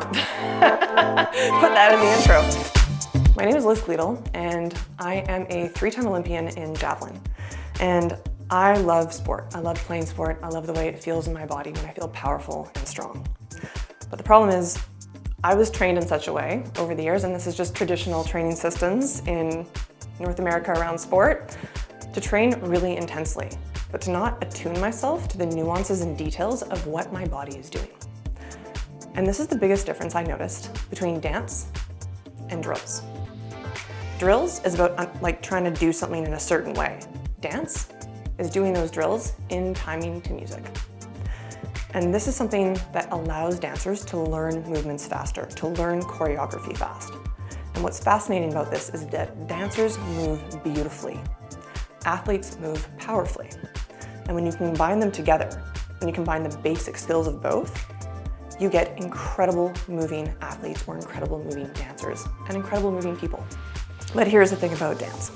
Put that in the intro. My name is Liz Gleedle, and I am a 3-time Olympian in javelin. And I love sport. I love playing sport. I love the way it feels in my body when I feel powerful and strong. But the problem is, I was trained in such a way over the years, and this is just traditional training systems in North America around sport, to train really intensely, but to not attune myself to the nuances and details of what my body is doing. And this is the biggest difference I noticed between dance and drills. Drills is about like trying to do something in a certain way. Dance is doing those drills in timing to music. And this is something that allows dancers to learn movements faster, to learn choreography fast. And what's fascinating about this is that dancers move beautifully. Athletes move powerfully. And when you combine them together, when you combine the basic skills of both, you get incredible moving athletes or incredible moving dancers and incredible moving people. But here's the thing about dance.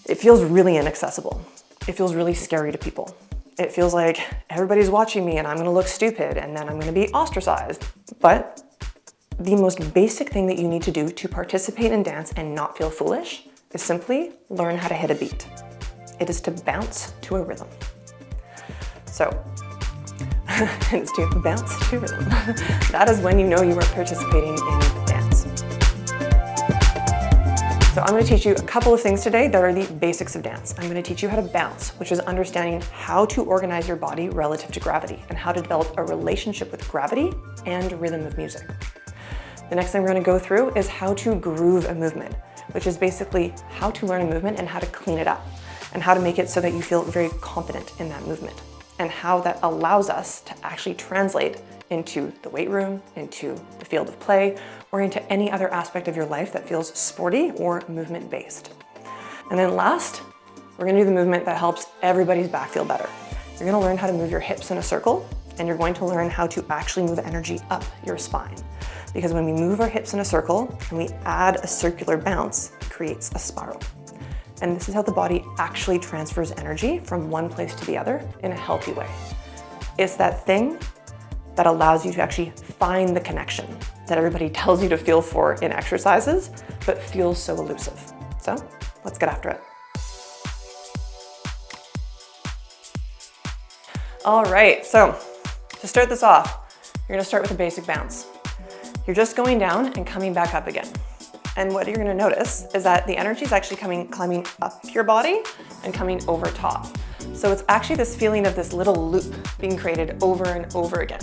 It feels really inaccessible. It feels really scary to people. It feels like everybody's watching me and I'm gonna look stupid and then I'm gonna be ostracized. But the most basic thing that you need to do to participate in dance and not feel foolish is simply learn how to hit a beat. It is to bounce to a rhythm. So, it's to bounce to a rhythm. That is when you know you are participating in dance. So I'm going to teach you a couple of things today that are the basics of dance. I'm going to teach you how to bounce, which is understanding how to organize your body relative to gravity and how to develop a relationship with gravity and rhythm of music. The next thing we're going to go through is how to groove a movement, which is basically how to learn a movement and how to clean it up and how to make it so that you feel very confident in that movement, and how that allows us to actually translate into the weight room, into the field of play, or into any other aspect of your life that feels sporty or movement-based. And then last, we're gonna do the movement that helps everybody's back feel better. You're gonna learn how to move your hips in a circle, and you're going to learn how to actually move energy up your spine. Because when we move our hips in a circle and we add a circular bounce, it creates a spiral. And this is how the body actually transfers energy from one place to the other in a healthy way. It's that thing that allows you to actually find the connection that everybody tells you to feel for in exercises, but feels so elusive. So let's get after it. All right, so to start this off, you're gonna start with a basic bounce. You're just going down and coming back up again. And what you're gonna notice is that the energy is actually climbing up your body and coming over top. So it's actually this feeling of this little loop being created over and over again.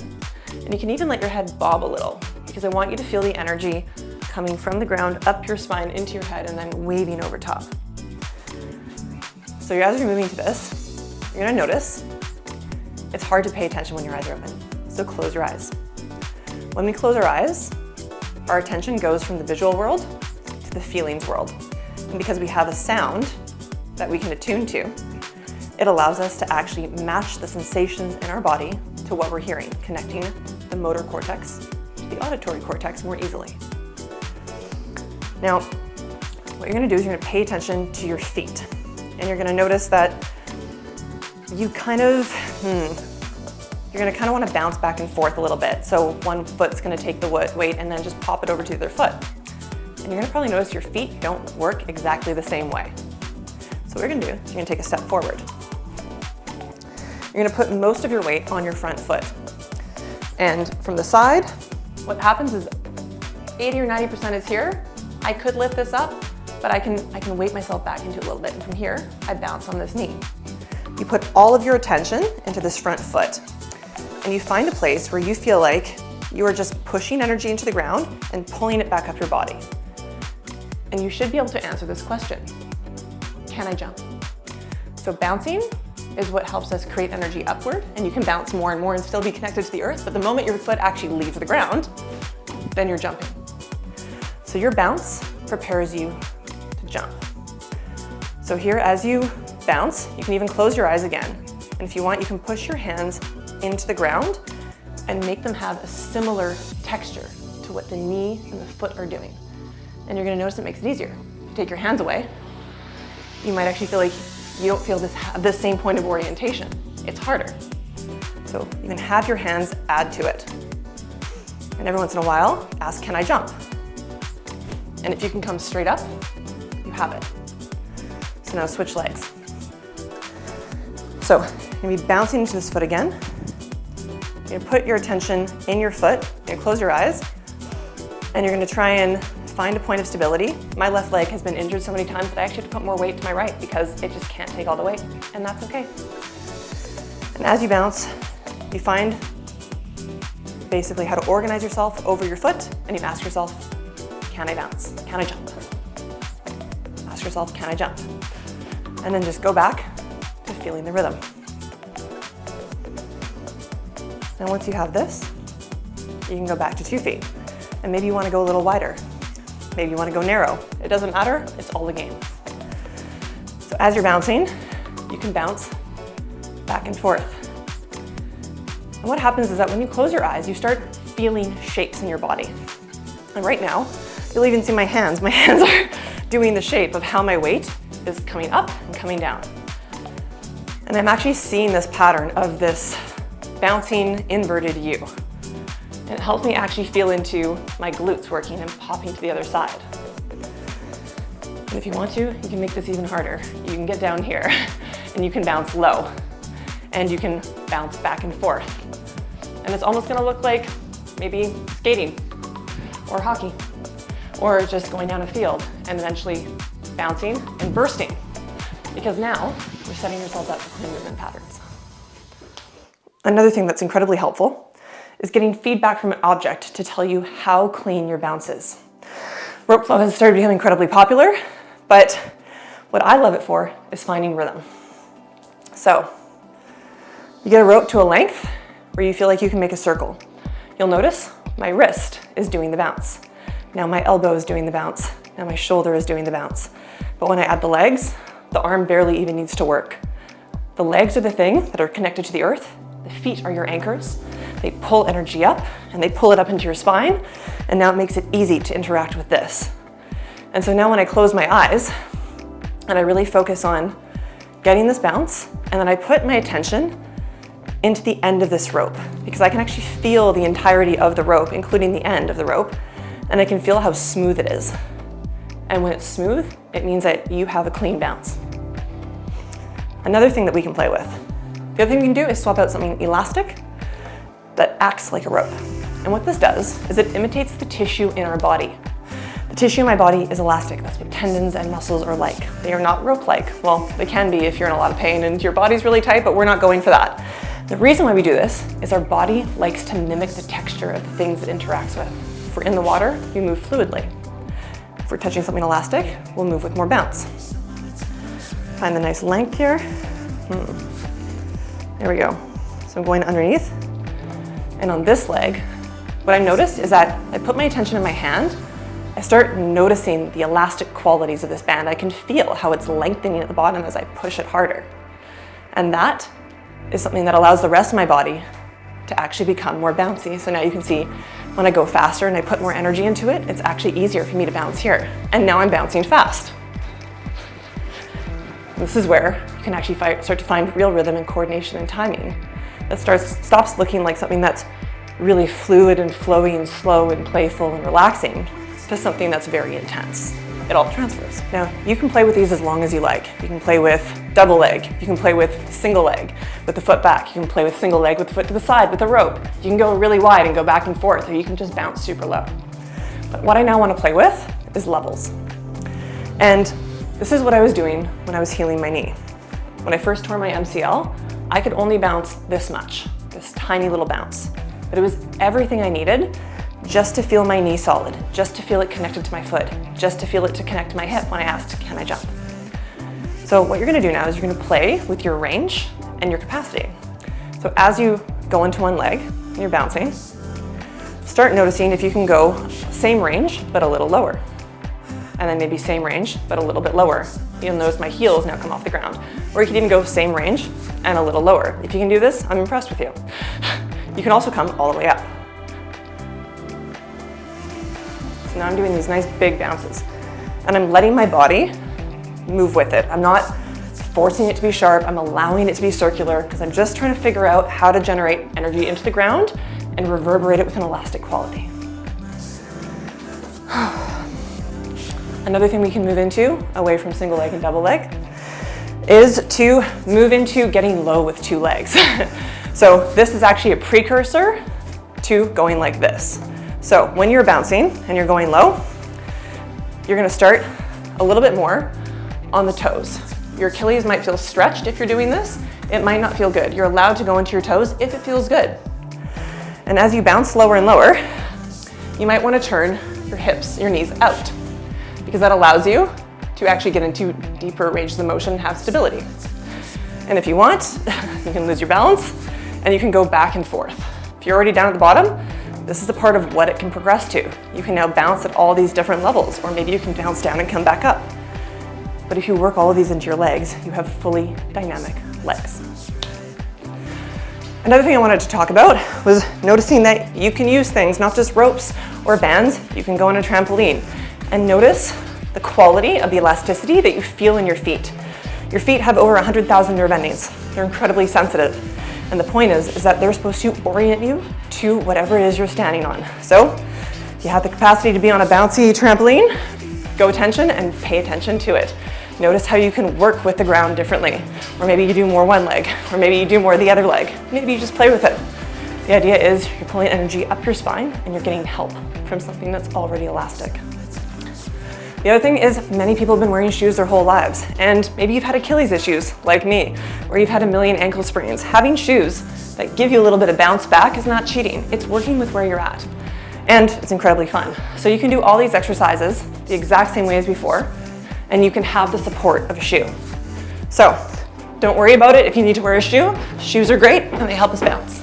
And you can even let your head bob a little, because I want you to feel the energy coming from the ground up your spine into your head and then waving over top. So as you're moving to this, you're gonna notice it's hard to pay attention when your eyes are open. So close your eyes. When we close our eyes, our attention goes from the visual world to the feelings world. And because we have a sound that we can attune to, it allows us to actually match the sensations in our body to what we're hearing, connecting the motor cortex to the auditory cortex more easily. Now, what you're gonna do is you're gonna pay attention to your feet. And you're gonna notice that you you're gonna kind of wanna bounce back and forth a little bit. So one foot's gonna take the weight and then just pop it over to the other foot. And you're gonna probably notice your feet don't work exactly the same way. So what you're gonna do is you're gonna take a step forward. You're gonna put most of your weight on your front foot. And from the side, what happens is 80 or 90% is here. I could lift this up, but I can weight myself back into it a little bit. And from here, I bounce on this knee. You put all of your attention into this front foot. And you find a place where you feel like you are just pushing energy into the ground and pulling it back up your body. And you should be able to answer this question. Can I jump? So bouncing is what helps us create energy upward, and you can bounce more and more and still be connected to the earth, but the moment your foot actually leaves the ground, then you're jumping. So your bounce prepares you to jump. So here, as you bounce, you can even close your eyes again. And if you want, you can push your hands into the ground and make them have a similar texture to what the knee and the foot are doing. And you're gonna notice it makes it easier. If you take your hands away, you might actually feel like you don't feel this same point of orientation. It's harder. So you can have your hands add to it. And every once in a while, ask, can I jump? And if you can come straight up, you have it. So now switch legs. So you're gonna be bouncing into this foot again. You're gonna put your attention in your foot, you're gonna close your eyes, and you're gonna try and find a point of stability. My left leg has been injured so many times that I actually have to put more weight to my right because it just can't take all the weight, and that's okay. And as you bounce, you find basically how to organize yourself over your foot, and you ask yourself, can I bounce? Can I jump? Ask yourself, can I jump? And then just go back to feeling the rhythm. And once you have this, you can go back to 2 feet. And maybe you want to go a little wider. Maybe you want to go narrow. It doesn't matter, it's all a game. So as you're bouncing, you can bounce back and forth. And what happens is that when you close your eyes, you start feeling shapes in your body. And right now, you'll even see my hands. My hands are doing the shape of how my weight is coming up and coming down. And I'm actually seeing this pattern of this bouncing inverted U. And it helps me actually feel into my glutes working and popping to the other side. And if you want to, you can make this even harder. You can get down here and you can bounce low and you can bounce back and forth. And it's almost gonna look like maybe skating or hockey or just going down a field and eventually bouncing and bursting, because now you're setting yourselves up for clean movement patterns. Another thing that's incredibly helpful is getting feedback from an object to tell you how clean your bounce is. Rope flow has started becoming incredibly popular, but what I love it for is finding rhythm. So you get a rope to a length where you feel like you can make a circle. You'll notice my wrist is doing the bounce. Now my elbow is doing the bounce. Now my shoulder is doing the bounce. But when I add the legs, the arm barely even needs to work. The legs are the thing that are connected to the earth. The feet are your anchors. They pull energy up and they pull it up into your spine. And now it makes it easy to interact with this. And so now when I close my eyes and I really focus on getting this bounce, and then I put my attention into the end of this rope, because I can actually feel the entirety of the rope, including the end of the rope, and I can feel how smooth it is. And when it's smooth, it means that you have a clean bounce. Another thing that we can play with. The other thing we can do is swap out something elastic that acts like a rope. And what this does is it imitates the tissue in our body. The tissue in my body is elastic. That's what tendons and muscles are like. They are not rope-like. Well, they can be if you're in a lot of pain and your body's really tight, but we're not going for that. The reason why we do this is our body likes to mimic the texture of the things it interacts with. If we're in the water, we move fluidly. If we're touching something elastic, we'll move with more bounce. Find the nice length here. There we go. So I'm going underneath. And on this leg, what I noticed is that I put my attention in my hand. I start noticing the elastic qualities of this band. I can feel how it's lengthening at the bottom as I push it harder. And that is something that allows the rest of my body to actually become more bouncy. So now you can see when I go faster and I put more energy into it, it's actually easier for me to bounce here. And now I'm bouncing fast. This is where you can actually start to find real rhythm and coordination and timing. That stops looking like something that's really fluid and flowy and slow and playful and relaxing to something that's very intense. It all transfers. Now, you can play with these as long as you like. You can play with double leg. You can play with single leg with the foot back. You can play with single leg with the foot to the side with a rope. You can go really wide and go back and forth, or you can just bounce super low. But what I now want to play with is levels. And this is what I was doing when I was healing my knee. When I first tore my MCL, I could only bounce this much, this tiny little bounce. But it was everything I needed just to feel my knee solid, just to feel it connected to my foot, just to feel it to connect to my hip when I asked, can I jump? So what you're gonna do now is you're gonna play with your range and your capacity. So as you go into one leg and you're bouncing, start noticing if you can go same range, but a little lower. And then maybe same range, but a little bit lower. You'll notice my heels now come off the ground. Or you can even go same range and a little lower. If you can do this, I'm impressed with you. You can also come all the way up. So now I'm doing these nice big bounces. And I'm letting my body move with it. I'm not forcing it to be sharp. I'm allowing it to be circular because I'm just trying to figure out how to generate energy into the ground and reverberate it with an elastic quality. Another thing we can move into, away from single leg and double leg, is to move into getting low with two legs. So this is actually a precursor to going like this. So when you're bouncing and you're going low, you're gonna start a little bit more on the toes. Your Achilles might feel stretched if you're doing this. It might not feel good. You're allowed to go into your toes if it feels good. And as you bounce lower and lower, you might want to turn your hips, your knees out, because that allows you to actually get into deeper ranges of motion and have stability. And if you want, you can lose your balance and you can go back and forth. If you're already down at the bottom, this is a part of what it can progress to. You can now bounce at all these different levels, or maybe you can bounce down and come back up. But if you work all of these into your legs, you have fully dynamic legs. Another thing I wanted to talk about was noticing that you can use things, not just ropes or bands. You can go on a trampoline and notice the quality of the elasticity that you feel in your feet. Your feet have over 100,000 nerve endings. They're incredibly sensitive. And the point is that they're supposed to orient you to whatever it is you're standing on. So if you have the capacity to be on a bouncy trampoline, go attention and pay attention to it. Notice how you can work with the ground differently. Or maybe you do more one leg, or maybe you do more the other leg. Maybe you just play with it. The idea is you're pulling energy up your spine and you're getting help from something that's already elastic. The other thing is many people have been wearing shoes their whole lives, and maybe you've had Achilles issues like me, or you've had a million ankle sprains. Having shoes that give you a little bit of bounce back is not cheating. It's working with where you're at. And it's incredibly fun. So you can do all these exercises the exact same way as before, and you can have the support of a shoe. So don't worry about it if you need to wear a shoe. Shoes are great and they help us bounce.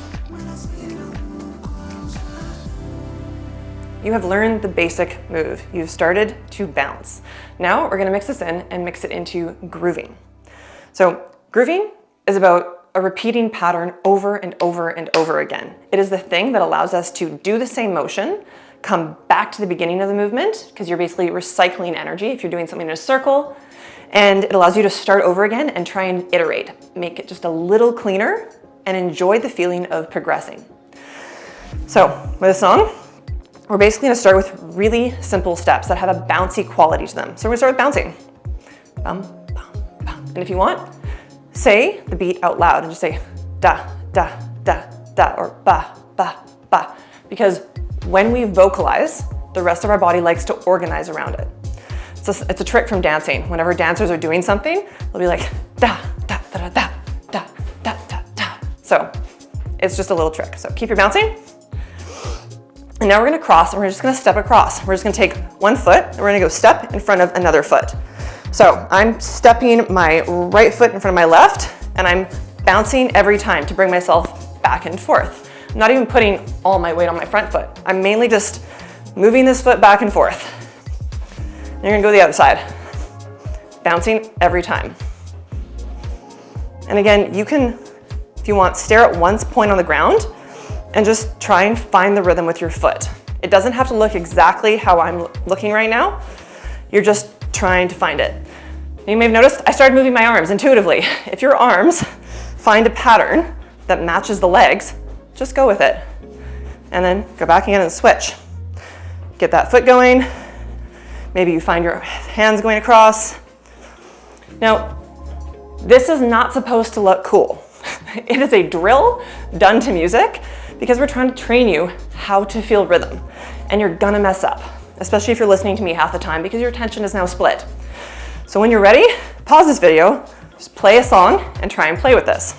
You have learned the basic move. You've started to bounce. Now we're gonna mix this in and mix it into grooving. So grooving is about a repeating pattern over and over and over again. It is the thing that allows us to do the same motion, come back to the beginning of the movement, because you're basically recycling energy if you're doing something in a circle, and it allows you to start over again and try and iterate, make it just a little cleaner and enjoy the feeling of progressing. So with a song, we're basically gonna start with really simple steps that have a bouncy quality to them. So we're gonna start with bouncing. Bum, bum, bum. And if you want, say the beat out loud and just say da, da, da, da, or ba, ba, ba. Because when we vocalize, the rest of our body likes to organize around it. It's a trick from dancing. Whenever dancers are doing something, they'll be like da, da, da, da, da, da, da, da. So it's just a little trick. So keep your bouncing. And now we're gonna cross and we're just gonna step across. We're just gonna take one foot and we're gonna go step in front of another foot. So I'm stepping my right foot in front of my left and I'm bouncing every time to bring myself back and forth. I'm not even putting all my weight on my front foot. I'm mainly just moving this foot back and forth. And you're gonna go the other side. Bouncing every time. And again, you can, if you want, stare at one point on the ground and just try and find the rhythm with your foot. It doesn't have to look exactly how I'm looking right now. You're just trying to find it. You may have noticed I started moving my arms intuitively. If your arms find a pattern that matches the legs, just go with it. And then go back again and switch. Get that foot going. Maybe you find your hands going across. Now, this is not supposed to look cool. It is a drill done to music because we're trying to train you how to feel rhythm. And you're gonna mess up, especially if you're listening to me half the time because your attention is now split. So when you're ready, pause this video, just play a song and try and play with this.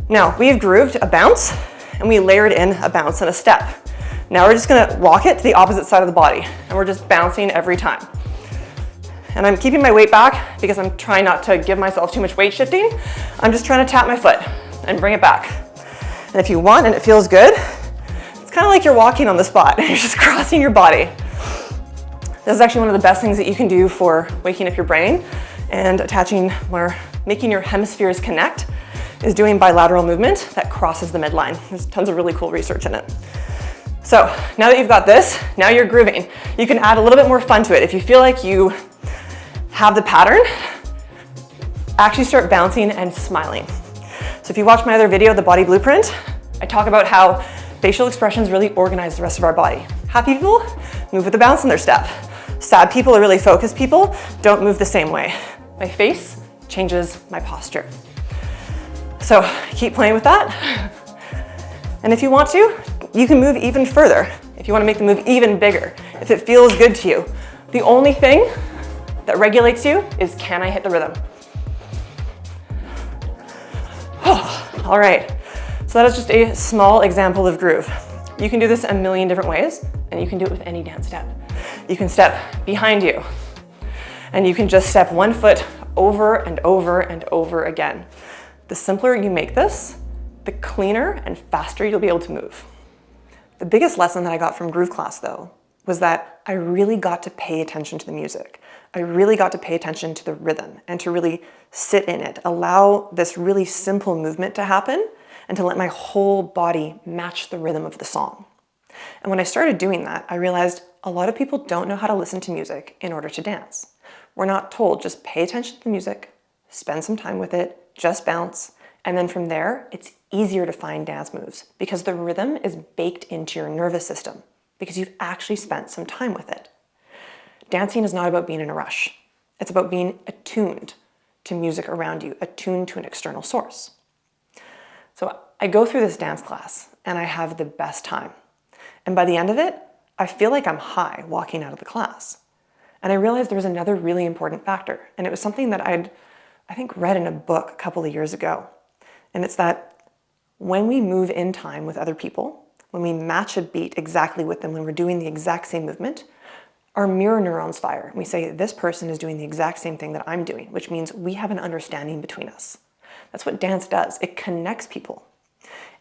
Now, we've grooved a bounce and we layered in a bounce and a step. Now we're just gonna walk it to the opposite side of the body and we're just bouncing every time. And I'm keeping my weight back because I'm trying not to give myself too much weight shifting. I'm just trying to tap my foot and bring it back. And if you want and it feels good, it's kind of like you're walking on the spot. You're just crossing your body. This is actually one of the best things that you can do for waking up your brain and attaching or making your hemispheres connect is doing bilateral movement that crosses the midline. There's tons of really cool research in it. So now that you've got this, now you're grooving. You can add a little bit more fun to it. If you feel like you have the pattern, actually start bouncing and smiling. So if you watch my other video, The Body Blueprint, I talk about how facial expressions really organize the rest of our body. Happy people move with a bounce in their step. Sad people or really focused people don't move the same way. My face changes my posture. So keep playing with that. And if you want to, you can move even further. If you want to make the move even bigger, if it feels good to you. The only thing that regulates you is, can I hit the rhythm? Oh, all right, so that is just a small example of groove. You can do this a million different ways, and you can do it with any dance step. You can step behind you, and you can just step one foot over and over and over again. The simpler you make this, the cleaner and faster you'll be able to move. The biggest lesson that I got from groove class, though, was that I really got to pay attention to the music. I really got to pay attention to the rhythm and to really sit in it, allow this really simple movement to happen and to let my whole body match the rhythm of the song. And when I started doing that, I realized a lot of people don't know how to listen to music in order to dance. We're not told, just pay attention to the music, spend some time with it, just bounce, and then from there, it's easier to find dance moves because the rhythm is baked into your nervous system because you've actually spent some time with it. Dancing is not about being in a rush. It's about being attuned to music around you, attuned to an external source. So I go through this dance class and I have the best time. And by the end of it, I feel like I'm high walking out of the class. And I realized there was another really important factor. And it was something that I think read in a book a couple of years ago. And it's that when we move in time with other people, when we match a beat exactly with them, when we're doing the exact same movement, our mirror neurons fire. We say, this person is doing the exact same thing that I'm doing, which means we have an understanding between us. That's what dance does. It connects people.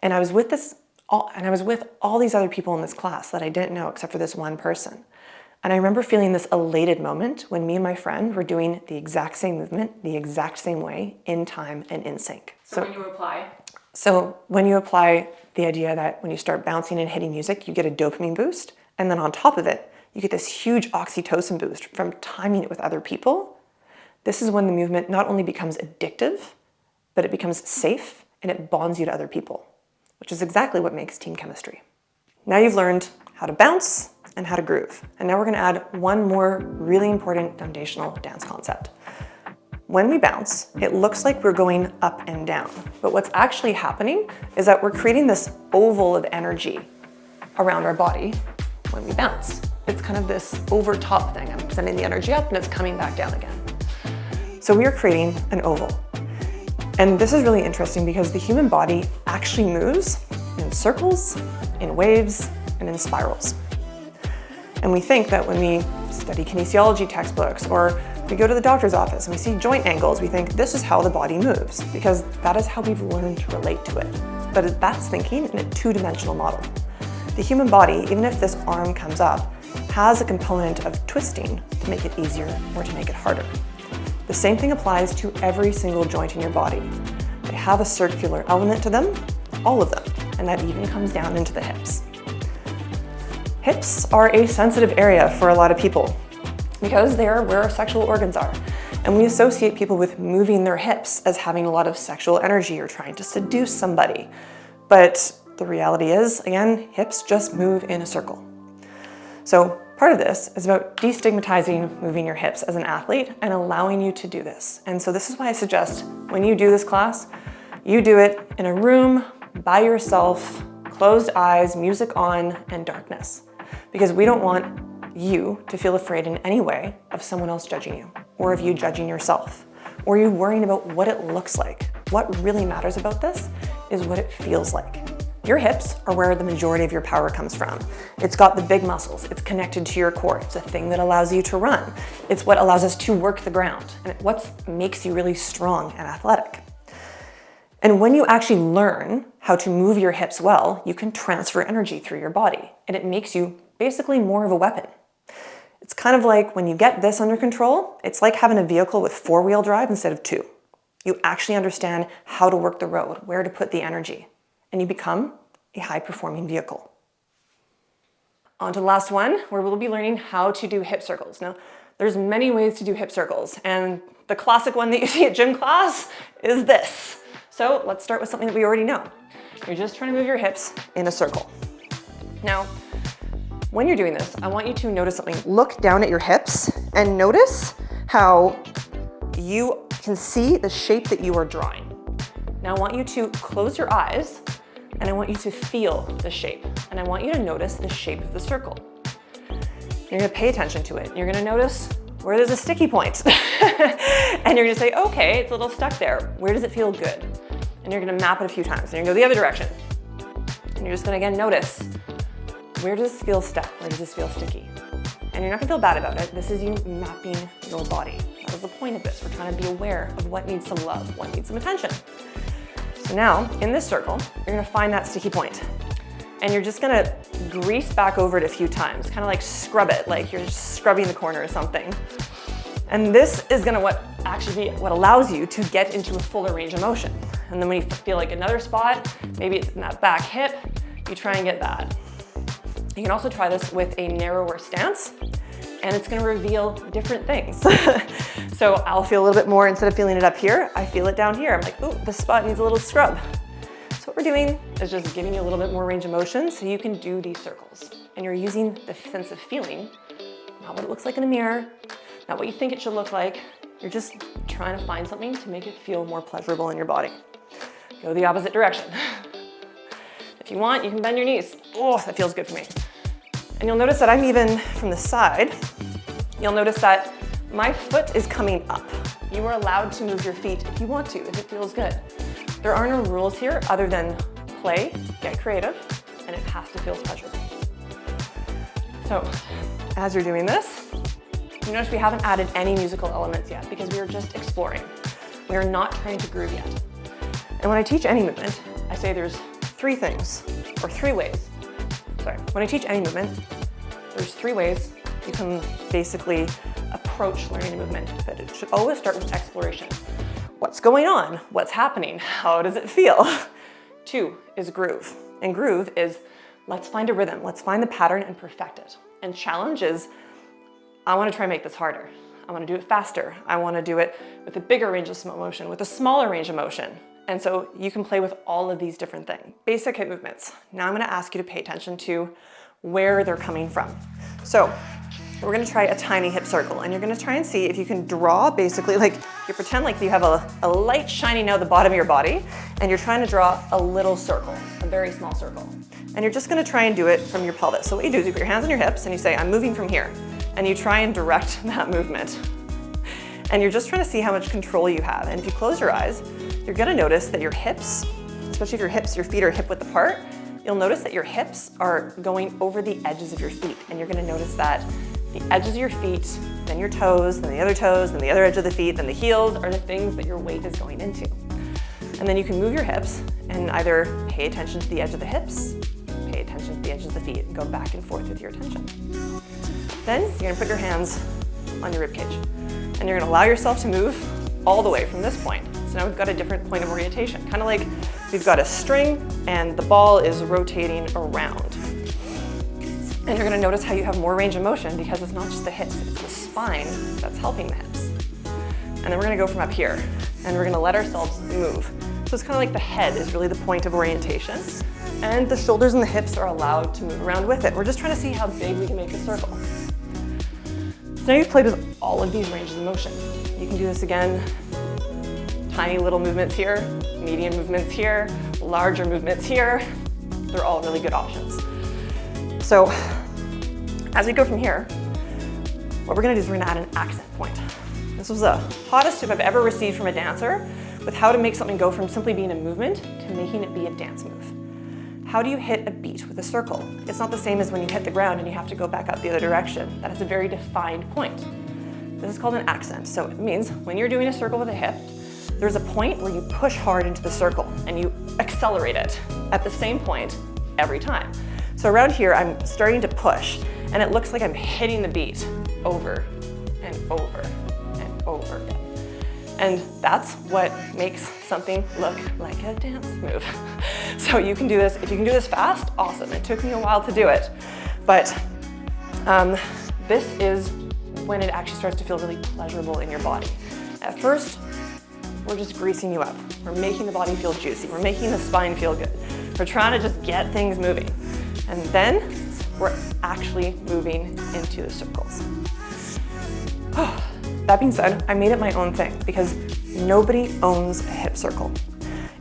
And I was with all these other people in this class that I didn't know except for this one person. And I remember feeling this elated moment when me and my friend were doing the exact same movement, the exact same way, in time and in sync. So when you apply the idea that when you start bouncing and hitting music, you get a dopamine boost. And then on top of it, you get this huge oxytocin boost from timing it with other people. This is when the movement not only becomes addictive, but it becomes safe and it bonds you to other people, which is exactly what makes team chemistry. Now you've learned how to bounce and how to groove. And now we're gonna add one more really important foundational dance concept. When we bounce, it looks like we're going up and down, but what's actually happening is that we're creating this oval of energy around our body when we bounce. It's kind of this over top thing. I'm sending the energy up and it's coming back down again. So we are creating an oval. And this is really interesting because the human body actually moves in circles, in waves, and in spirals. And we think that when we study kinesiology textbooks or we go to the doctor's office and we see joint angles, we think this is how the body moves because that is how we've learned to relate to it. But that's thinking in a two-dimensional model. The human body, even if this arm comes up, has a component of twisting to make it easier or to make it harder. The same thing applies to every single joint in your body. They have a circular element to them, all of them, and that even comes down into the hips. Hips are a sensitive area for a lot of people because they are where our sexual organs are. And we associate people with moving their hips as having a lot of sexual energy or trying to seduce somebody. But the reality is, again, hips just move in a circle. So part of this is about destigmatizing moving your hips as an athlete and allowing you to do this. And so this is why I suggest when you do this class, you do it in a room by yourself, closed eyes, music on, and darkness. Because we don't want you to feel afraid in any way of someone else judging you, or of you judging yourself, or you worrying about what it looks like. What really matters about this is what it feels like. Your hips are where the majority of your power comes from. It's got the big muscles. It's connected to your core. It's a thing that allows you to run. It's what allows us to work the ground. And what makes you really strong and athletic. And when you actually learn how to move your hips well, you can transfer energy through your body. And it makes you basically more of a weapon. It's kind of like when you get this under control, it's like having a vehicle with 4-wheel drive instead of 2. You actually understand how to work the road, where to put the energy, and you become a high-performing vehicle. On to the last one, where we'll be learning how to do hip circles. Now, there's many ways to do hip circles, and the classic one that you see at gym class is this. So let's start with something that we already know. You're just trying to move your hips in a circle. Now, when you're doing this, I want you to notice something. Look down at your hips and notice how you can see the shape that you are drawing. Now I want you to close your eyes and I want you to feel the shape. And I want you to notice the shape of the circle. You're gonna pay attention to it. You're gonna notice where there's a sticky point. And you're gonna say, okay, it's a little stuck there. Where does it feel good? And you're gonna map it a few times. And you're gonna go the other direction. And you're just gonna again notice, where does this feel stuck? Where does this feel sticky? And you're not gonna feel bad about it. This is you mapping your body. That was the point of this. We're trying to be aware of what needs some love, what needs some attention. So now, in this circle, you're gonna find that sticky point. And you're just gonna grease back over it a few times, kind of like scrub it, like you're just scrubbing the corner or something. And this is gonna actually be what allows you to get into a fuller range of motion. And then when you feel like another spot, maybe it's in that back hip, you try and get that. You can also try this with a narrower stance, and it's gonna reveal different things. So I'll feel a little bit more, instead of feeling it up here, I feel it down here. I'm like, ooh, this spot needs a little scrub. So what we're doing is just giving you a little bit more range of motion so you can do these circles. And you're using the sense of feeling, not what it looks like in a mirror, not what you think it should look like. You're just trying to find something to make it feel more pleasurable in your body. Go the opposite direction. If you want, you can bend your knees. Oh, that feels good for me. And you'll notice that I'm even from the side, you'll notice that my foot is coming up. You are allowed to move your feet if you want to, if it feels good. There are no rules here other than play, get creative, and it has to feel pleasurable. So as you're doing this, you notice we haven't added any musical elements yet because we are just exploring. We are not trying to groove yet. And when I teach any movement, I say there's three things, or three ways. Sorry, when I teach any movement, there's three ways you can basically approach learning a movement, but it should always start with exploration. What's going on? What's happening? How does it feel? Two is groove. And groove is, let's find a rhythm. Let's find the pattern and perfect it. And challenge is, I want to try and make this harder. I want to do it faster. I want to do it with a bigger range of motion, with a smaller range of motion. And so you can play with all of these different things. Basic hip movements. Now I'm going to ask you to pay attention to where they're coming from. So we're going to try a tiny hip circle, and you're going to try and see if you can draw basically like you pretend like you have a light shining out the bottom of your body, and you're trying to draw a little circle, a very small circle. And you're just going to try and do it from your pelvis. So what you do is you put your hands on your hips and you say, I'm moving from here. And you try and direct that movement. And you're just trying to see how much control you have. And if you close your eyes, you're gonna notice that your hips, especially if your feet are hip width apart, you'll notice that your hips are going over the edges of your feet. And you're gonna notice that the edges of your feet, then your toes, then the other toes, then the other edge of the feet, then the heels are the things that your weight is going into. And then you can move your hips and either pay attention to the edge of the hips, pay attention to the edge of the feet, and go back and forth with your attention. Then you're gonna put your hands on your rib cage, and you're gonna allow yourself to move all the way from this point. So now we've got a different point of orientation, kind of like we've got a string and the ball is rotating around. And you're gonna notice how you have more range of motion because it's not just the hips, it's the spine that's helping the hips. And then we're gonna go from up here, and we're gonna let ourselves move. So it's kind of like the head is really the point of orientation, and the shoulders and the hips are allowed to move around with it. We're just trying to see how big we can make the circle. So now you've played with all of these ranges of motion. You can do this again, tiny little movements here, medium movements here, larger movements here. They're all really good options. So as we go from here, what we're gonna do is we're gonna add an accent point. This was the hottest tip I've ever received from a dancer with how to make something go from simply being a movement to making it be a dance move. How do you hit a beat with a circle? It's not the same as when you hit the ground and you have to go back up the other direction. That has a very defined point. This is called an accent. So it means when you're doing a circle with a hip, there's a point where you push hard into the circle and you accelerate it at the same point every time. So around here, I'm starting to push, and it looks like I'm hitting the beat over and over and over again. And that's what makes something look like a dance move. So you can do this. If you can do this fast, awesome. It took me a while to do it. But this is when it actually starts to feel really pleasurable in your body. At first, we're just greasing you up. We're making the body feel juicy. We're making the spine feel good. We're trying to just get things moving. And then we're actually moving into the circles. That being said, I made it my own thing because nobody owns a hip circle.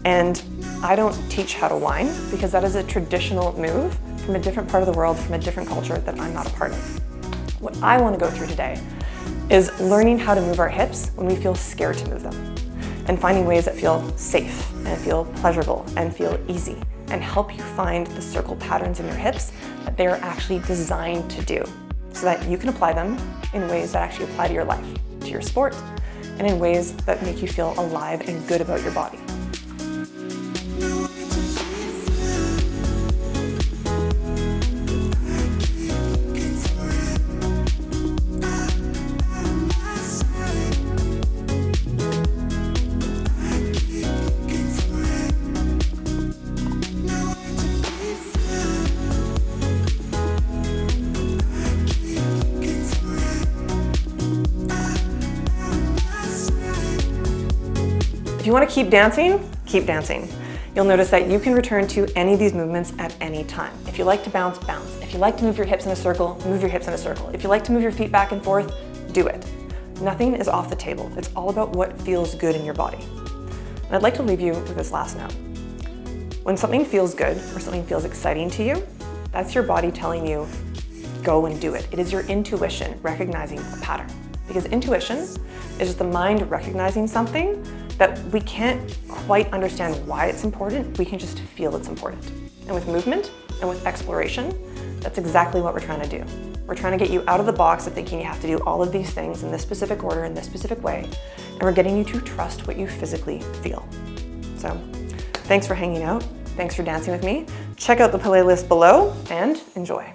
And I don't teach how to whine because that is a traditional move from a different part of the world, from a different culture that I'm not a part of. What I want to go through today is learning how to move our hips when we feel scared to move them, and finding ways that feel safe and feel pleasurable and feel easy, and help you find the circle patterns in your hips that they are actually designed to do, so that you can apply them in ways that actually apply to your life, to your sport, and in ways that make you feel alive and good about your body. If you want to keep dancing, keep dancing. You'll notice that you can return to any of these movements at any time. If you like to bounce, bounce. If you like to move your hips in a circle, move your hips in a circle. If you like to move your feet back and forth, do it. Nothing is off the table. It's all about what feels good in your body. And I'd like to leave you with this last note. When something feels good or something feels exciting to you, that's your body telling you, go and do it. It is your intuition recognizing a pattern. Because intuition is just the mind recognizing something that we can't quite understand why it's important, we can just feel it's important. And with movement and with exploration, that's exactly what we're trying to do. We're trying to get you out of the box of thinking you have to do all of these things in this specific order, in this specific way, and we're getting you to trust what you physically feel. So, thanks for hanging out, thanks for dancing with me. Check out the playlist below and enjoy.